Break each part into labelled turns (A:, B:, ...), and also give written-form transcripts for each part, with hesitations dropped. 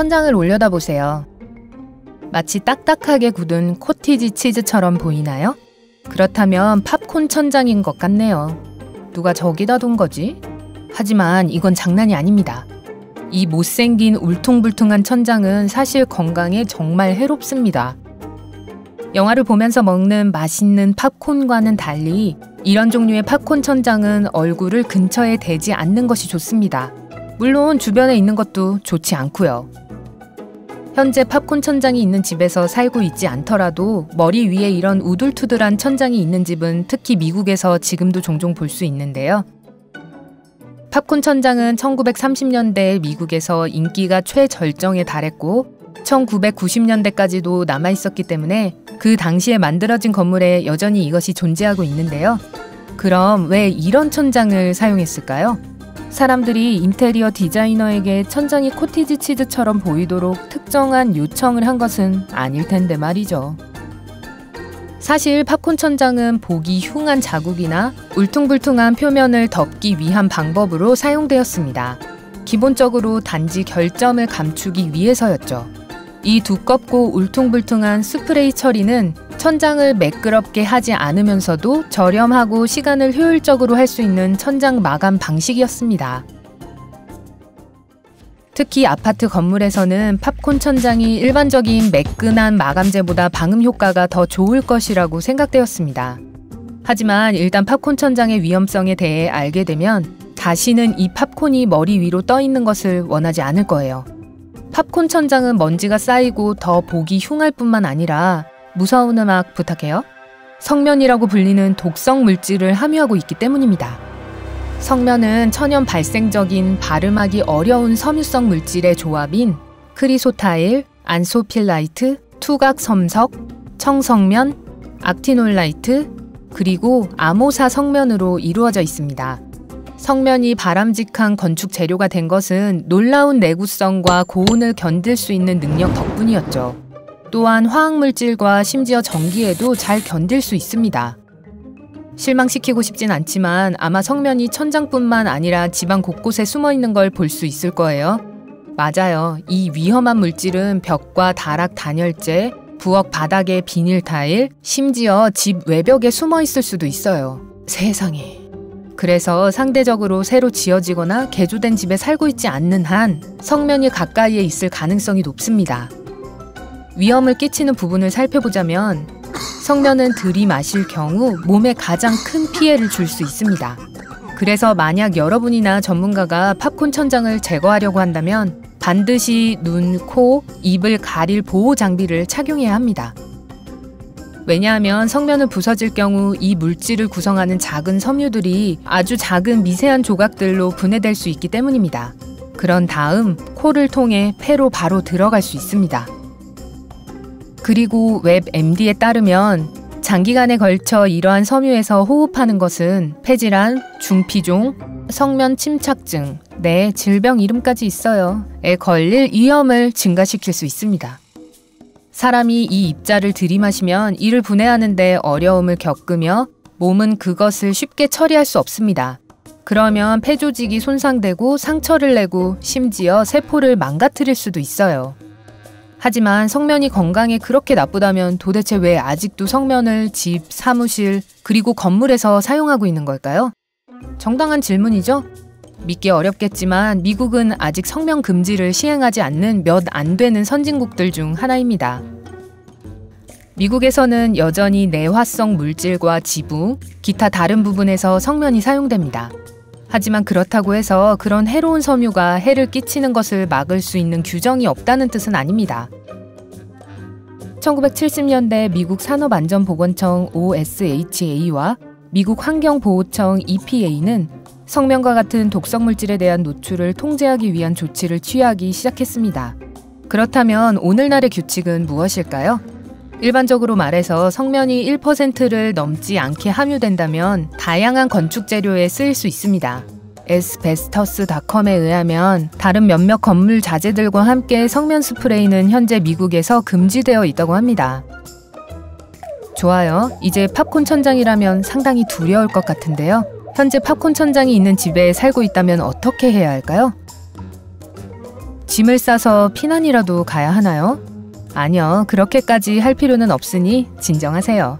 A: 천장을 올려다보세요. 마치 딱딱하게 굳은 코티지 치즈처럼 보이나요? 그렇다면 팝콘 천장인 것 같네요. 누가 저기다 둔 거지? 하지만 이건 장난이 아닙니다. 이 못생긴 울퉁불퉁한 천장은 사실 건강에 정말 해롭습니다. 영화를 보면서 먹는 맛있는 팝콘과는 달리 이런 종류의 팝콘 천장은 얼굴을 근처에 대지 않는 것이 좋습니다. 물론 주변에 있는 것도 좋지 않고요. 현재 팝콘 천장이 있는 집에서 살고 있지 않더라도 머리 위에 이런 우둘투둘한 천장이 있는 집은 특히 미국에서 지금도 종종 볼 수 있는데요. 팝콘 천장은 1930년대 미국에서 인기가 최절정에 달했고 1990년대까지도 남아있었기 때문에 그 당시에 만들어진 건물에 여전히 이것이 존재하고 있는데요. 그럼 왜 이런 천장을 사용했을까요? 사람들이 인테리어 디자이너에게 천장이 코티지 치즈처럼 보이도록 특정한 요청을 한 것은 아닐 텐데 말이죠. 사실 팝콘 천장은 보기 흉한 자국이나 울퉁불퉁한 표면을 덮기 위한 방법으로 사용되었습니다. 기본적으로 단지 결점을 감추기 위해서였죠. 이 두껍고 울퉁불퉁한 스프레이 처리는 천장을 매끄럽게 하지 않으면서도 저렴하고 시간을 효율적으로 할 수 있는 천장 마감 방식이었습니다. 특히 아파트 건물에서는 팝콘 천장이 일반적인 매끈한 마감재보다 방음 효과가 더 좋을 것이라고 생각되었습니다. 하지만 일단 팝콘 천장의 위험성에 대해 알게 되면 다시는 이 팝콘이 머리 위로 떠 있는 것을 원하지 않을 거예요. 팝콘 천장은 먼지가 쌓이고 더 보기 흉할 뿐만 아니라 무서운 음악 부탁해요. 성면이라고 불리는 독성 물질을 함유하고 있기 때문입니다. 성면은 천연 발생적인 발음하기 어려운 섬유성 물질의 조합인 크리소타일, 안소필라이트, 투각섬석, 청성면, 악티놀라이트, 그리고 아모사 성면으로 이루어져 있습니다. 성면이 바람직한 건축 재료가 된 것은 놀라운 내구성과 고온을 견딜 수 있는 능력 덕분이었죠. 또한 화학물질과 심지어 전기에도 잘 견딜 수 있습니다. 실망시키고 싶진 않지만 아마 성면이 천장뿐만 아니라 집안 곳곳에 숨어있는 걸 볼 수 있을 거예요. 맞아요. 이 위험한 물질은 벽과 다락 단열재, 부엌 바닥의 비닐 타일, 심지어 집 외벽에 숨어있을 수도 있어요. 세상에. 그래서 상대적으로 새로 지어지거나 개조된 집에 살고 있지 않는 한 성면이 가까이에 있을 가능성이 높습니다. 위험을 끼치는 부분을 살펴보자면 성면은 들이마실 경우 몸에 가장 큰 피해를 줄 수 있습니다. 그래서 만약 여러분이나 전문가가 팝콘 천장을 제거하려고 한다면 반드시 눈, 코, 입을 가릴 보호 장비를 착용해야 합니다. 왜냐하면 성면은 부서질 경우 이 물질을 구성하는 작은 섬유들이 아주 작은 미세한 조각들로 분해될 수 있기 때문입니다. 그런 다음 코를 통해 폐로 바로 들어갈 수 있습니다. 그리고 웹MD에 따르면 장기간에 걸쳐 이러한 섬유에서 호흡하는 것은 폐질환, 중피종, 성면 침착증, 네, 질병 이름까지 있어요. 에 걸릴 위험을 증가시킬 수 있습니다. 사람이 이 입자를 들이마시면 이를 분해하는 데 어려움을 겪으며 몸은 그것을 쉽게 처리할 수 없습니다. 그러면 폐 조직이 손상되고 상처를 내고 심지어 세포를 망가뜨릴 수도 있어요. 하지만 성면이 건강에 그렇게 나쁘다면 도대체 왜 아직도 성면을 집, 사무실, 그리고 건물에서 사용하고 있는 걸까요? 정당한 질문이죠? 믿기 어렵겠지만 미국은 아직 성면 금지를 시행하지 않는 몇 안 되는 선진국들 중 하나입니다. 미국에서는 여전히 내화성 물질과 지붕, 기타 다른 부분에서 성면이 사용됩니다. 하지만 그렇다고 해서 그런 해로운 섬유가 해를 끼치는 것을 막을 수 있는 규정이 없다는 뜻은 아닙니다. 1970년대 미국 산업안전보건청 OSHA와 미국 환경보호청 EPA는 성면과 같은 독성물질에 대한 노출을 통제하기 위한 조치를 취하기 시작했습니다. 그렇다면 오늘날의 규칙은 무엇일까요? 일반적으로 말해서 성면이 1%를 넘지 않게 함유된다면 다양한 건축 재료에 쓰일 수 있습니다. asbestos.com에 의하면 다른 몇몇 건물 자재들과 함께 성면 스프레이는 현재 미국에서 금지되어 있다고 합니다. 좋아요. 이제 팝콘 천장이라면 상당히 두려울 것 같은데요. 현재 팝콘 천장이 있는 집에 살고 있다면 어떻게 해야 할까요? 짐을 싸서 피난이라도 가야 하나요? 아니요, 그렇게까지 할 필요는 없으니 진정하세요.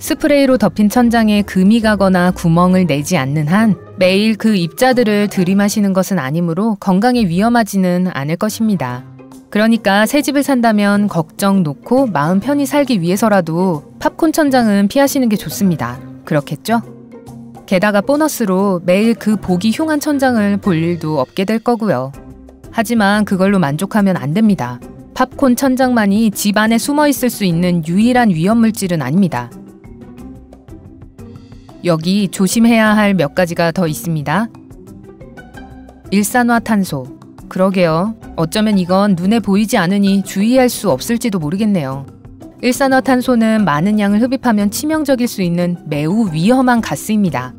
A: 스프레이로 덮인 천장에 금이 가거나 구멍을 내지 않는 한 매일 그 입자들을 들이마시는 것은 아니므로 건강에 위험하지는 않을 것입니다. 그러니까 새 집을 산다면 걱정 놓고 마음 편히 살기 위해서라도 팝콘 천장은 피하시는 게 좋습니다. 그렇겠죠? 게다가 보너스로 매일 그 보기 흉한 천장을 볼 일도 없게 될 거고요. 하지만 그걸로 만족하면 안 됩니다. 팝콘 천장만이 집 안에 숨어 있을 수 있는 유일한 위험물질은 아닙니다. 여기 조심해야 할 몇 가지가 더 있습니다. 일산화탄소. 그러게요. 어쩌면 이건 눈에 보이지 않으니 주의할 수 없을지도 모르겠네요. 일산화탄소는 많은 양을 흡입하면 치명적일 수 있는 매우 위험한 가스입니다.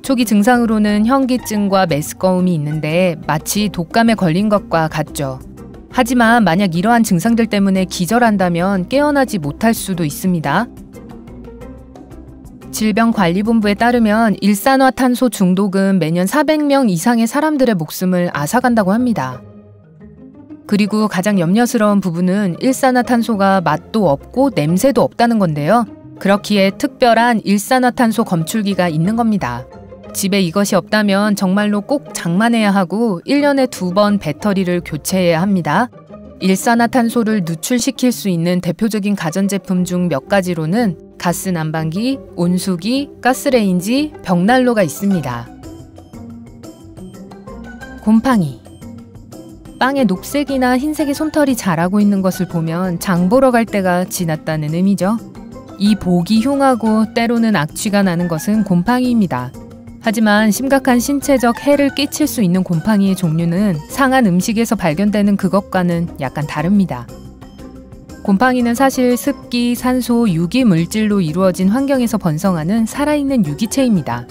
A: 초기 증상으로는 현기증과 메스꺼움이 있는데 마치 독감에 걸린 것과 같죠. 하지만 만약 이러한 증상들 때문에 기절한다면 깨어나지 못할 수도 있습니다. 질병관리본부에 따르면 일산화탄소 중독은 매년 400명 이상의 사람들의 목숨을 앗아간다고 합니다. 그리고 가장 염려스러운 부분은 일산화탄소가 맛도 없고 냄새도 없다는 건데요. 그렇기에 특별한 일산화탄소 검출기가 있는 겁니다. 집에 이것이 없다면 정말로 꼭 장만해야 하고 1년에 2번 배터리를 교체해야 합니다. 일산화탄소를 누출시킬 수 있는 대표적인 가전제품 중 몇 가지로는 가스 난방기, 온수기, 가스레인지, 벽난로가 있습니다. 곰팡이. 빵에 녹색이나 흰색의 솜털이 자라고 있는 것을 보면 장 보러 갈 때가 지났다는 의미죠. 이 보기 흉하고 때로는 악취가 나는 것은 곰팡이입니다. 하지만 심각한 신체적 해를 끼칠 수 있는 곰팡이의 종류는 상한 음식에서 발견되는 그것과는 약간 다릅니다. 곰팡이는 사실 습기, 산소, 유기 물질로 이루어진 환경에서 번성하는 살아있는 유기체입니다.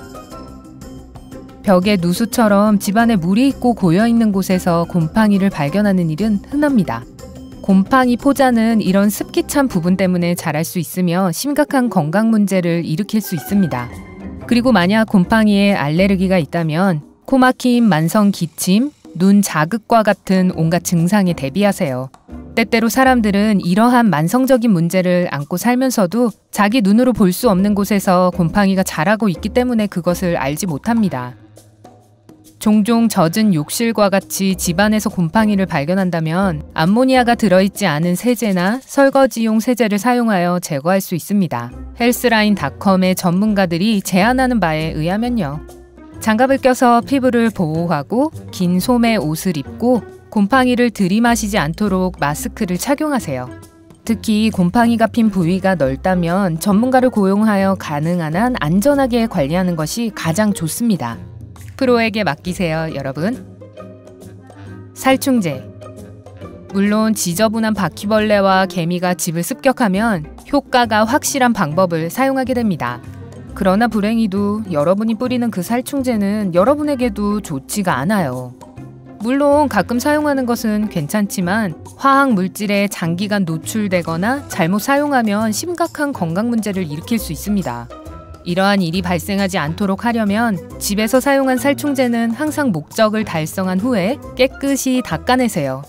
A: 벽에 누수처럼 집안에 물이 있고 고여있는 곳에서 곰팡이를 발견하는 일은 흔합니다. 곰팡이 포자는 이런 습기 찬 부분 때문에 자랄 수 있으며 심각한 건강 문제를 일으킬 수 있습니다. 그리고 만약 곰팡이에 알레르기가 있다면 코막힘, 만성 기침, 눈 자극과 같은 온갖 증상에 대비하세요. 때때로 사람들은 이러한 만성적인 문제를 안고 살면서도 자기 눈으로 볼 수 없는 곳에서 곰팡이가 자라고 있기 때문에 그것을 알지 못합니다. 종종 젖은 욕실과 같이 집안에서 곰팡이를 발견한다면 암모니아가 들어있지 않은 세제나 설거지용 세제를 사용하여 제거할 수 있습니다. 헬스라인닷컴의 전문가들이 제안하는 바에 의하면요. 장갑을 껴서 피부를 보호하고 긴 소매 옷을 입고 곰팡이를 들이마시지 않도록 마스크를 착용하세요. 특히 곰팡이가 핀 부위가 넓다면 전문가를 고용하여 가능한 한 안전하게 관리하는 것이 가장 좋습니다. 프로에게 맡기세요, 여러분. 살충제. 물론 지저분한 바퀴벌레와 개미가 집을 습격하면 효과가 확실한 방법을 사용하게 됩니다. 그러나 불행히도 여러분이 뿌리는 그 살충제는 여러분에게도 좋지가 않아요. 물론 가끔 사용하는 것은 괜찮지만 화학 물질에 장기간 노출되거나 잘못 사용하면 심각한 건강 문제를 일으킬 수 있습니다. 이러한 일이 발생하지 않도록 하려면 집에서 사용한 살충제는 항상 목적을 달성한 후에 깨끗이 닦아내세요.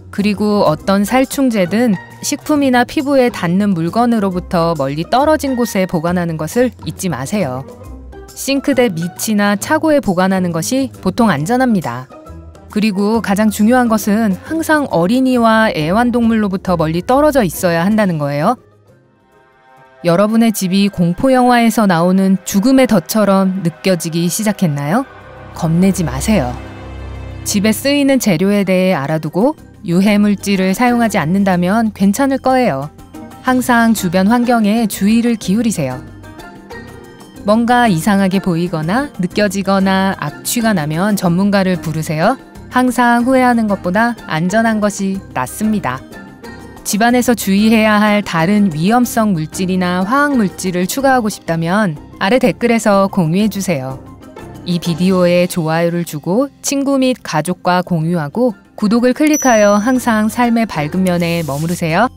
A: 그리고 어떤 살충제든 식품이나 피부에 닿는 물건으로부터 멀리 떨어진 곳에 보관하는 것을 잊지 마세요. 싱크대 밑이나 차고에 보관하는 것이 보통 안전합니다. 그리고 가장 중요한 것은 항상 어린이와 애완동물로부터 멀리 떨어져 있어야 한다는 거예요. 여러분의 집이 공포영화에서 나오는 죽음의 덫처럼 느껴지기 시작했나요? 겁내지 마세요. 집에 쓰이는 재료에 대해 알아두고 유해물질을 사용하지 않는다면 괜찮을 거예요. 항상 주변 환경에 주의를 기울이세요. 뭔가 이상하게 보이거나 느껴지거나 악취가 나면 전문가를 부르세요. 항상 후회하는 것보다 안전한 것이 낫습니다. 집안에서 주의해야 할 다른 위험성 물질이나 화학 물질을 추가하고 싶다면 아래 댓글에서 공유해주세요. 이 비디오에 좋아요를 주고 친구 및 가족과 공유하고 구독을 클릭하여 항상 삶의 밝은 면에 머무르세요.